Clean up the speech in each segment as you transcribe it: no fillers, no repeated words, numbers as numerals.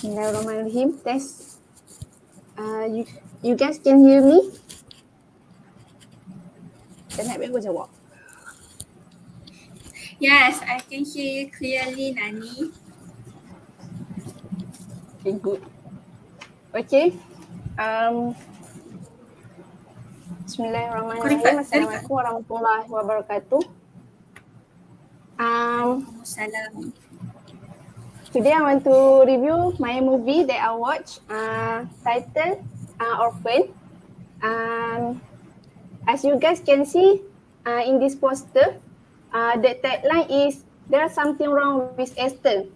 Bismillahirrahmanirrahim. Test. You guys can hear me? Jannat, baik aku jawab. Yes, I can hear you clearly, Nani. Okay, good. Okay. Bismillahirrahmanirrahim. Assalamualaikum warahmatullahi wabarakatuh. Salam. Today I want to review my movie that I watched, titled Orphan. As you guys can see in this poster, the tagline is "There's something wrong with Esther."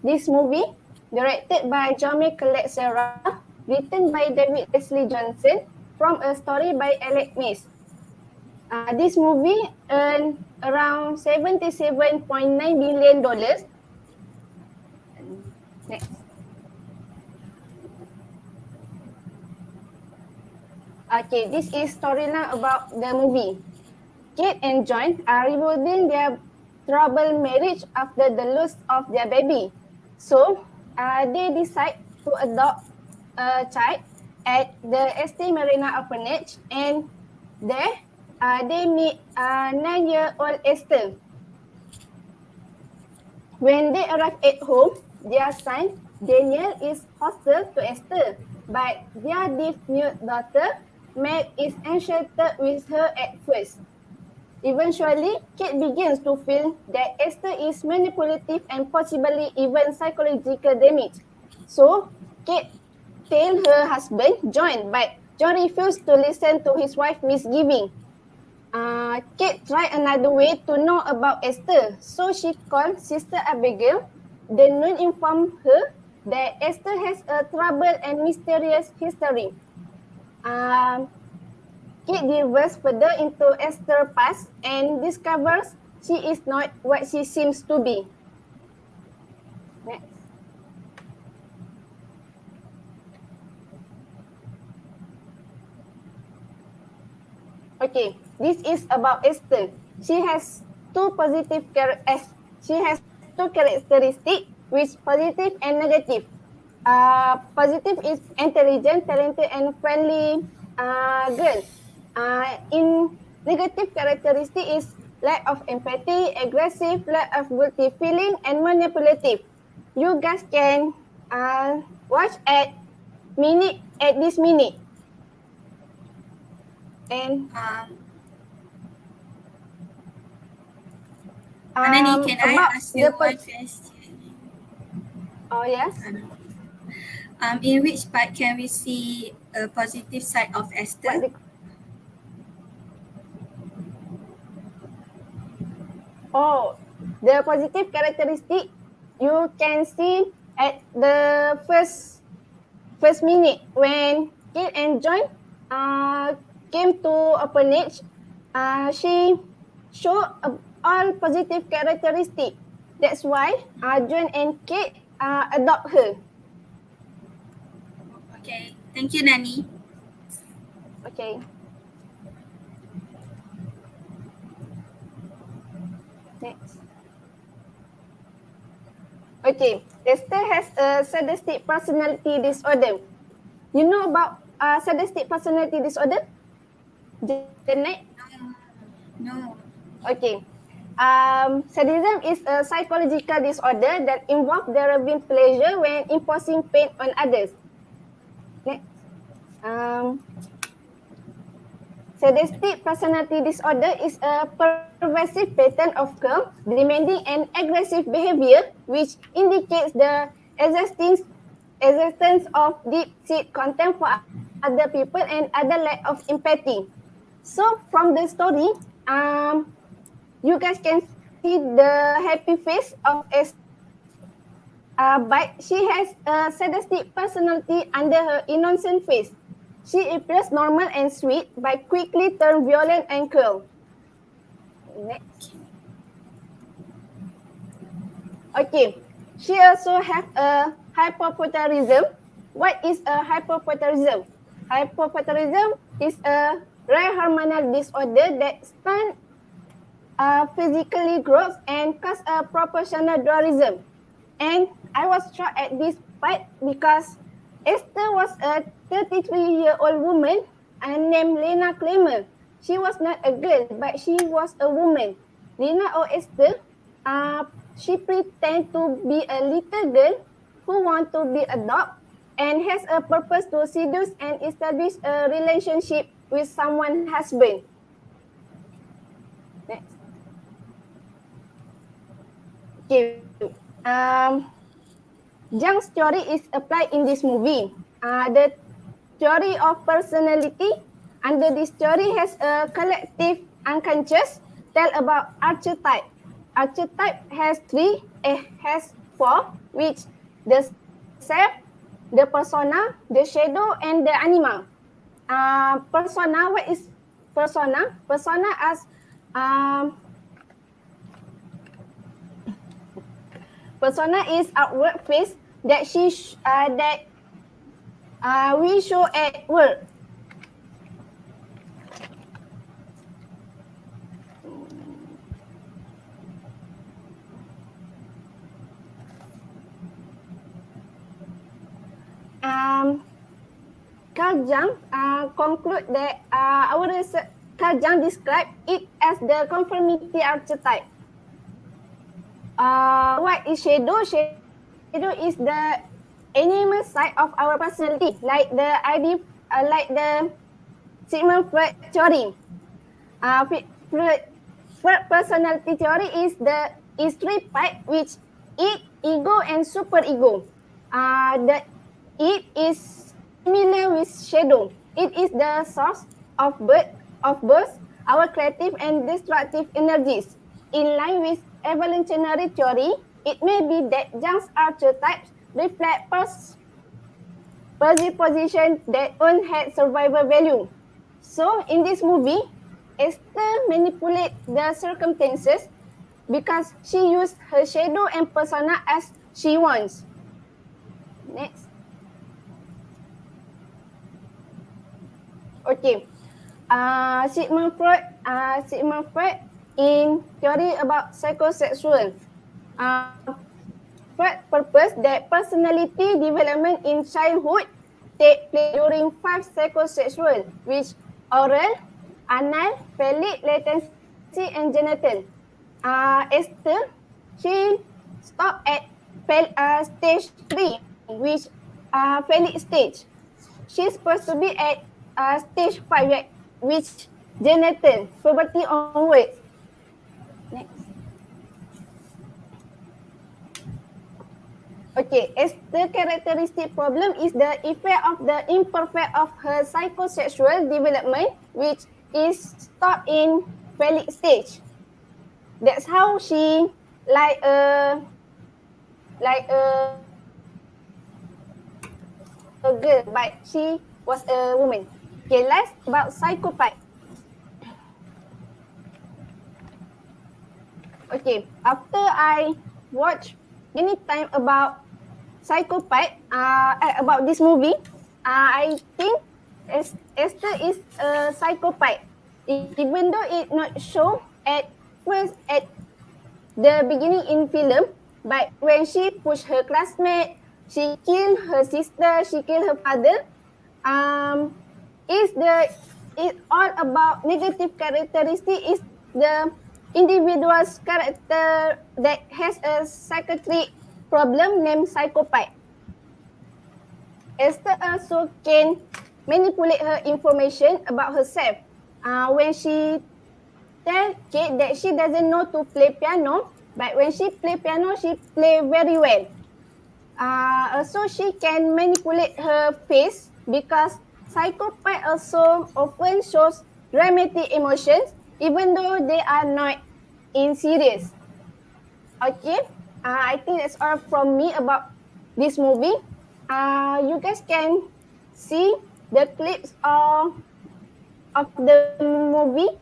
This movie, directed by Jamie Collette-Serra, written by David Leslie Johnson, from a story by Alec Mace. This movie earned around $77.9 million. Next. Okay, this is storyline about the movie. Kate and John are rebuilding their troubled marriage after the loss of their baby. So, they decide to adopt a child at the St. Marina orphanage, and there they meet 9-year-old Esther. When they arrive at home, their son, Daniel, is hostile to Esther, but their deaf-mute daughter, Meg, is enchanted with her at first. Eventually, Kate begins to feel that Esther is manipulative and possibly even psychological damage. So, Kate tells her husband, John, but John refused to listen to his wife's misgiving. Kate tried another way to know about Esther, so she called Sister Abigail. The nun informed her that Esther has a troubled and mysterious history. Kate delves further into Esther's past and discovers she is not what she seems to be. Next. Okay, this is about Esther. She has two characteristics, which positive and negative. Positive is intelligent, talented, and friendly girl. In negative characteristic is lack of empathy, aggressive, lack of guilty feeling, and manipulative. You guys can watch at this minute. And Hannani, can I ask you one question? Oh, yes. In which part can we see a positive side of Esther? The positive characteristic you can see at the first minute when Kate and John came to orphanage. She showed all positive characteristics. That's why John and Kate adopt her. Okay, thank you, Nani. Okay. Next. Okay, Esther has a sadistic personality disorder. You know about sadistic personality disorder, Jannat? No. Okay. Sadism is a psychological disorder that involves deriving pleasure when imposing pain on others. Next. Sadistic personality disorder is a pervasive pattern of calm, demanding, and aggressive behavior, which indicates the existence of deep-seated contempt for other people and other lack of empathy. So, from the story, you guys can see the happy face of Esther, but she has a sadistic personality under her innocent face. She appears normal and sweet, but quickly turns violent and cruel. Next. Okay, she also has a hypophotorism. What is a hypophotorism? Hypophotorism is a rare hormonal disorder that stunts physically growth and cause a proportional dwarfism. And I was shocked at this part because Esther was a 33-year-old woman named Lena Kramer. She was not a girl, but she was a woman. Lena or Esther, she pretend to be a little girl who want to be a dog and has a purpose to seduce and establish a relationship with someone's husband. Next. Okay. Jung's theory is applied in this movie. The theory of personality under this theory has a collective unconscious tell about archetype. Archetype has four, which the self, the persona, the shadow, and the anima. Persona, what is persona? Persona as persona is outward face that we show at work. Carl Jung conclude that Carl Jung described it as the conformity archetype. What is shadow? Shadow is the animal side of our personality, like the Sigmund Freud theory. Freud personality theory is three parts, which id, ego, and superego. The id is similar with shadow. It is the source of both our creative and destructive energies. In line with evolutionary theory, it may be that Jung's archetypes reflect position that own had survival value. So in this movie, Esther manipulates the circumstances because she used her shadow and persona as she wants. Next. Okay. Sigmund Freud in theory about psychosexual. Freud proposed that personality development in childhood take place during 5 psychosexual, which oral, anal, phallic, latency, and genital. Esther, she stopped at stage 3, which phallic stage. She's supposed to be at stage 5, which genital, puberty onwards. Next. Okay, the characteristic problem is the effect of the imperfect of her psychosexual development, which is stopped in phallic stage. That's how she like a girl, but she was a woman. Okay, last about psychopath. Okay, after I watch many time about psychopath, about this movie, I think Esther is a psychopath, even though it not show at first at the beginning in film, but when she pushed her classmate, she killed her sister, she killed her father. It's all about negative characteristic. Is the individual's character that has a psychiatric problem named psychopath. Esther also can manipulate her information about herself. When she tell Kate that she doesn't know to play piano, but when she play piano, she play very well. Also, she can manipulate her face because psychopath also often shows dramatic emotions, even though they are not in serious. Okay, I think that's all from me about this movie. You guys can see the clips of the movie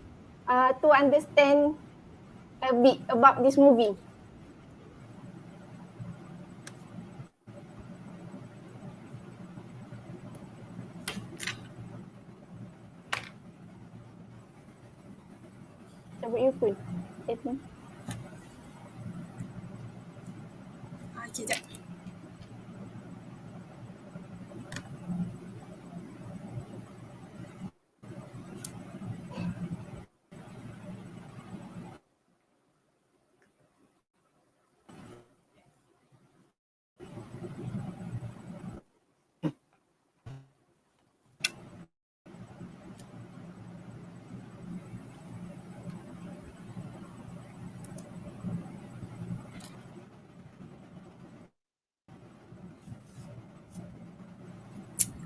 to understand a bit about this movie. Coba you pun. Sekejap.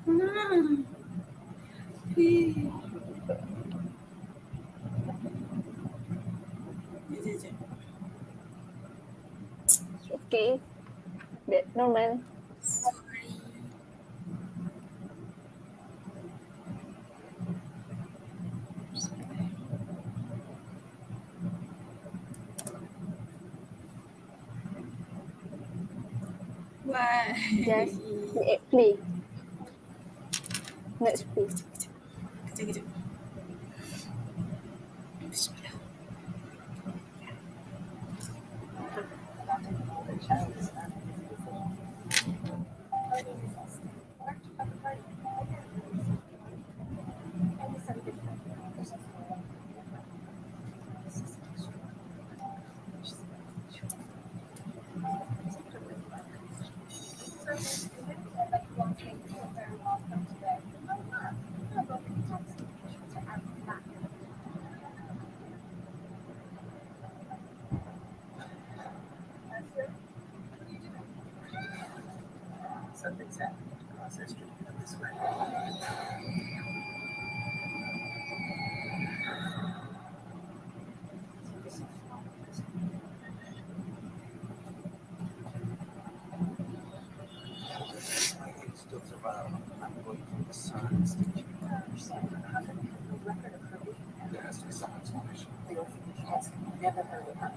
Okay, that's normal. Sorry. Why? Just play. Let's play. Kejap. Bismillah. Something's happened across our street this way. Still survive. I'm going through the signs that you there has to be some explanation. Has never heard of her.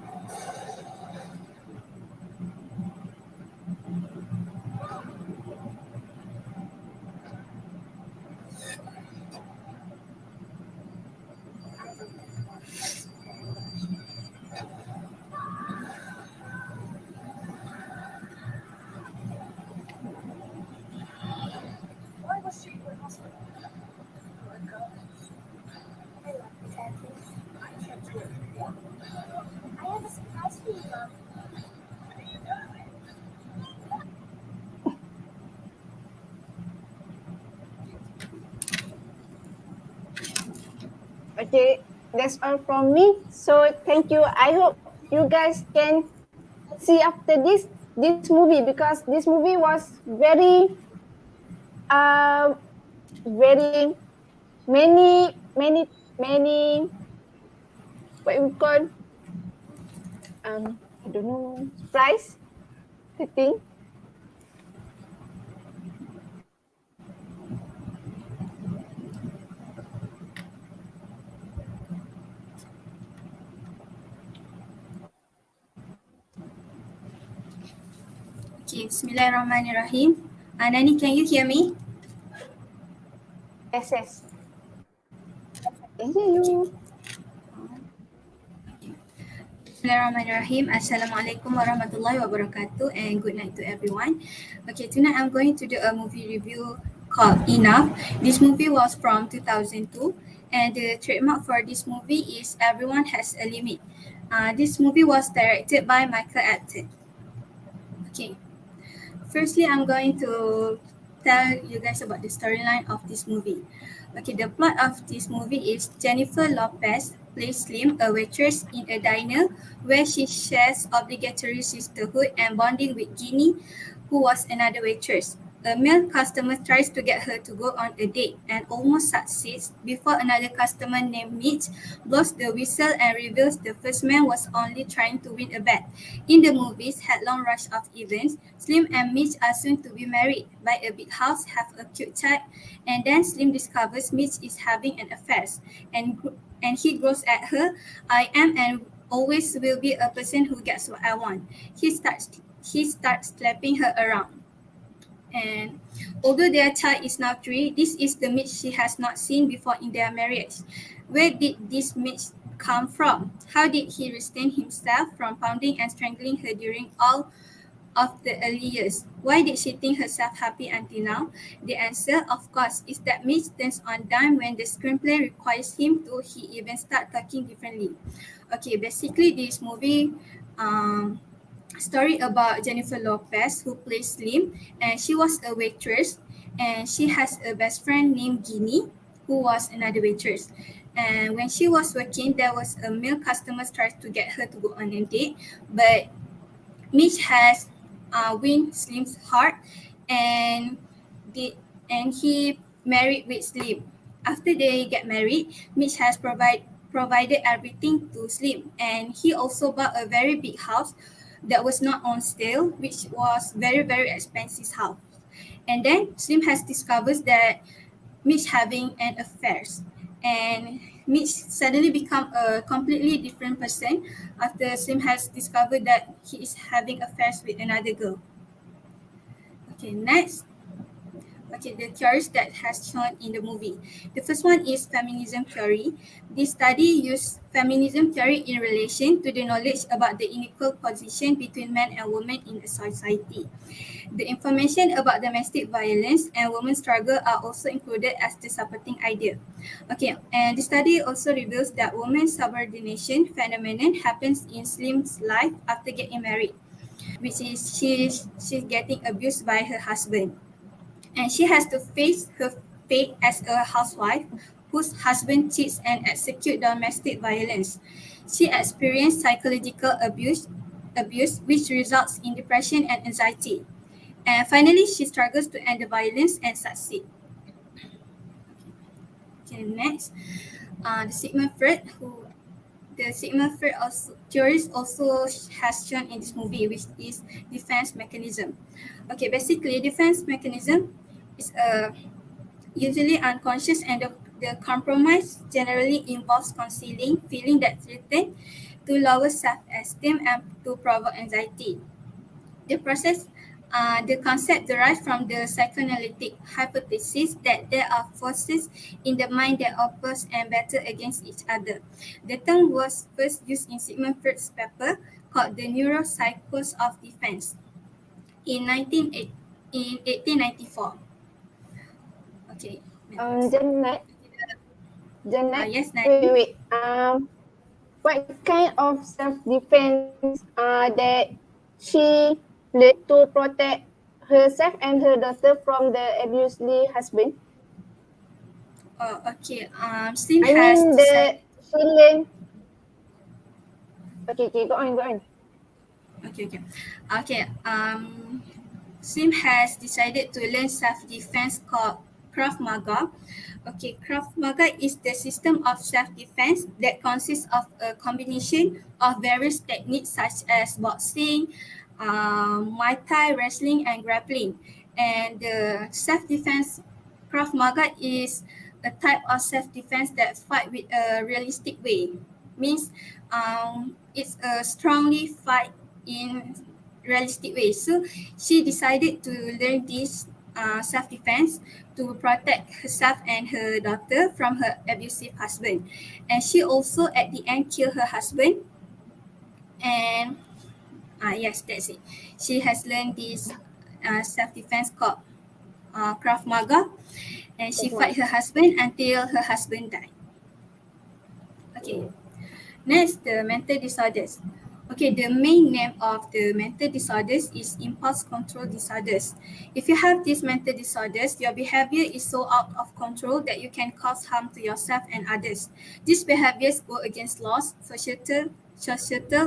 Why was she in the hospital? Let go. I love the tattoos. I can't do it anymore. I have a surprise for you, Mom. Okay, that's all from me. So thank you. I hope you guys can see after this movie, because this movie was very very many what we call I don't know, surprise, I think. Okay, Bismillahirrahmanirrahim. Hannani, can you hear me? Yes. Can hear you. Bismillahirrahmanirrahim. Assalamualaikum warahmatullahi wabarakatuh, and good night to everyone. Okay, tonight I'm going to do a movie review called Enough. This movie was from 2002, and the trademark for this movie is Everyone Has a Limit. This movie was directed by Michael Apted. Okay, firstly, I'm going to tell you guys about the storyline of this movie. Okay, the plot of this movie is Jennifer Lopez plays Slim, a waitress in a diner where she shares obligatory sisterhood and bonding with Ginny, who was another waitress. A male customer tries to get her to go on a date and almost succeeds before another customer named Mitch blows the whistle and reveals the first man was only trying to win a bet. In the movie's headlong rush of events, Slim and Mitch are soon to be married, buy a big house, have a cute child, and then Slim discovers Mitch is having an affair, and he grows at her. I am and always will be a person who gets what I want. He starts slapping her around. And although their child is now 3, this is the Mitch she has not seen before in their marriage. Where did this Mitch come from? How did he restrain himself from pounding and strangling her during all of the early years? Why did she think herself happy until now? The answer, of course, is that Mitch turns on dime when the screenplay requires him to. He even start talking differently. Okay, basically this movie story about Jennifer Lopez, who plays Slim, and she was a waitress, and she has a best friend named Ginny, who was another waitress. And when she was working, there was a male customer tried to get her to go on a date, but Mitch has win Slim's heart, and the and he married with Slim. After they get married, Mitch has provided everything to Slim, and he also bought a very big house that was not on sale, which was very expensive house. And then Slim has discovered that Mitch having an affair, and Mitch suddenly become a completely different person after Slim has discovered that he is having affairs with another girl. Okay, next. Okay, the theories that has shown in the movie. The first one is feminism theory. This study used feminism theory in relation to the knowledge about the unequal position between men and women in a society. The information about domestic violence and women's struggle are also included as the supporting idea. Okay, and the study also reveals that women's subordination phenomenon happens in Slim's life after getting married, which is she's getting abused by her husband. And she has to face her fate as a housewife whose husband cheats and executes domestic violence. She experienced psychological abuse which results in depression and anxiety. And finally, she struggles to end the violence and succeed. Okay, next, the Sigmund Freud also theories also has shown in this movie, which is defense mechanism. Okay, basically, defense mechanism is usually unconscious, and the compromise generally involves concealing feeling that threaten to lower self-esteem and to provoke anxiety. The concept derives from the psychoanalytic hypothesis that there are forces in the mind that oppose and battle against each other. The term was first used in Sigmund Freud's paper called The Neuropsychos of Defense in 1894. Okay. Jannat. Yes, Wait. What kind of self-defense that she learned to protect herself and her daughter from the abusive husband? Okay. Slim I has mean, decided. she learned. Okay, go on. Okay. Slim has decided to learn self-defense called Krav Maga. Okay, Krav Maga is the system of self-defense that consists of a combination of various techniques such as boxing, Muay Thai, wrestling, and grappling. And the self-defense Krav Maga is a type of self-defense that fight with a realistic way. Means it's a strongly fight in realistic way. So she decided to learn this self-defense to protect herself and her daughter from her abusive husband. And she also at the end killed her husband. And yes, that's it. She has learned this self-defense called Krav Maga, and she fight her husband until her husband died. Okay, next, the mental disorders. Okay, the main name of the mental disorders is impulse control disorders. If you have these mental disorders, your behavior is so out of control that you can cause harm to yourself and others. These behaviors go against laws, societal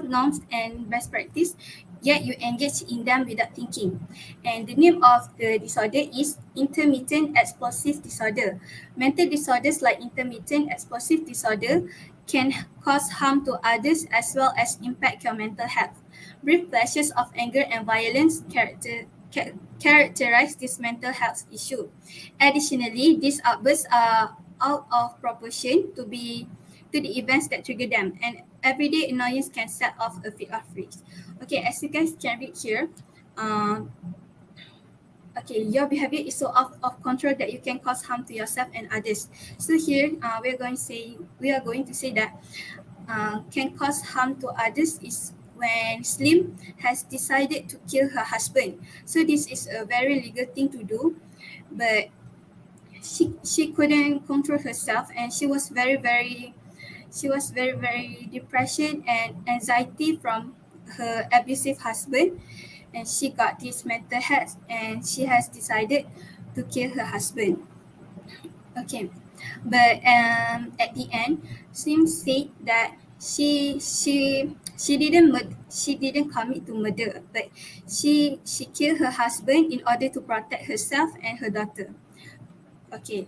norms, and best practice, yet you engage in them without thinking. And the name of the disorder is intermittent explosive disorder. Mental disorders like intermittent explosive disorder can cause harm to others as well as impact your mental health. Brief flashes of anger and violence characterize this mental health issue. Additionally, these outbursts are out of proportion to the events that trigger them, and everyday annoyance can set off a fit of rage. Okay, as you guys can read here, okay, your behavior is so out of control that you can cause harm to yourself and others. So here, we are going to say that can cause harm to others is when Slim has decided to kill her husband. So this is a very legal thing to do, but she couldn't control herself, and she was very depression and anxiety from her abusive husband, and she got this mental health, and she has decided to kill her husband. Okay, but at the end, Sim said that she didn't commit to murder, but she killed her husband in order to protect herself and her daughter. Okay.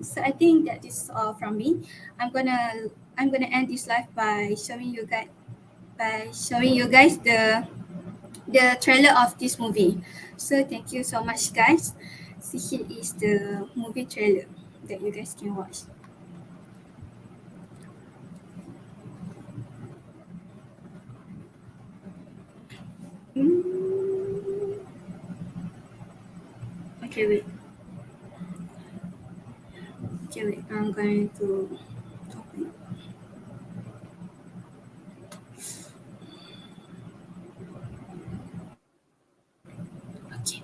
So I think that is all from me. I'm gonna end this live by showing you guys the trailer of this movie. So thank you so much, guys. So here is the movie trailer that you guys can watch. Okay, wait. Okay, wait. I'm going to open it. Okay.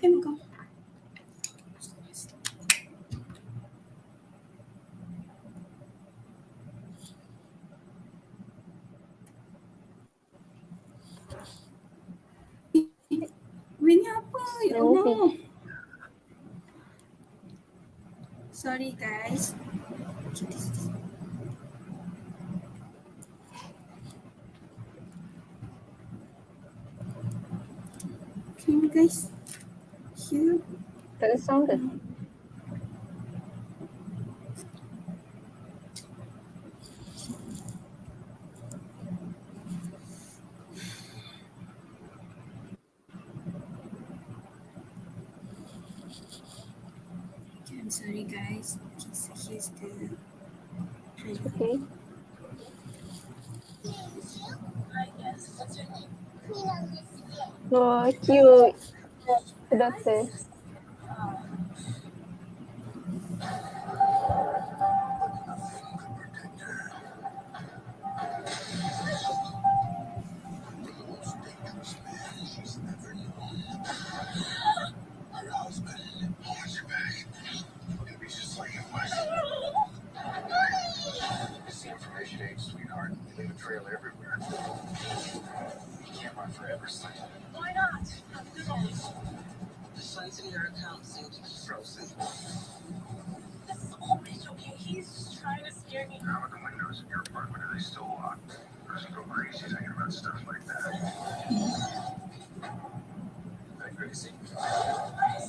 Here we go. Ini apa? Ya The movie. Allah. Sorry, guys. Can you guys hear? Tak ada sound ke? Okay, I'm sorry, guys. Okay, so here's the trailer. Okay. Oh, cute. The doctor. Her husband wants you back. Maybe it's just like it was. It's the information age, sweetheart. You leave a trail everywhere. You can't run forever, son. Why not? Who knows? The funds in your account seem to be frozen. This is always okay. He's just trying to scare me. How are the windows in your apartment? Are they still locked? Or does he go crazy thinking about stuff like that? That crazy? This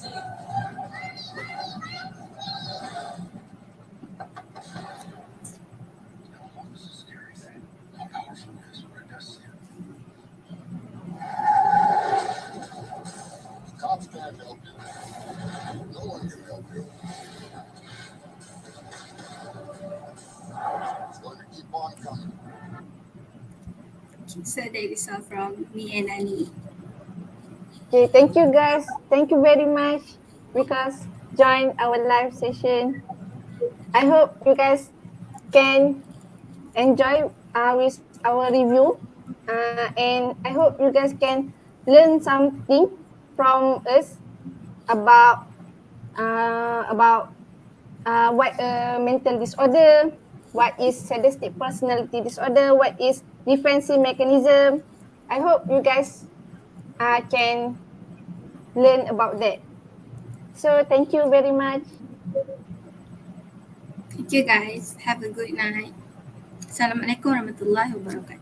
is a scary thing. How powerful it is when it does to you. Cops can't help you. No one can help you. It's going to keep on coming. So that is all from me and Nani. Okay, thank you guys. Thank you very much because join our live session. I hope you guys can enjoy with our review, and I hope you guys can learn something from us about what mental disorder, what is sadistic personality disorder, what is defensive mechanism. I hope you guys can learn about that. So thank you very much. Thank you, guys. Have a good night. Assalamualaikum warahmatullahi wabarakatuh.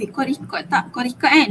Wait, kau record tak? Kau record kan?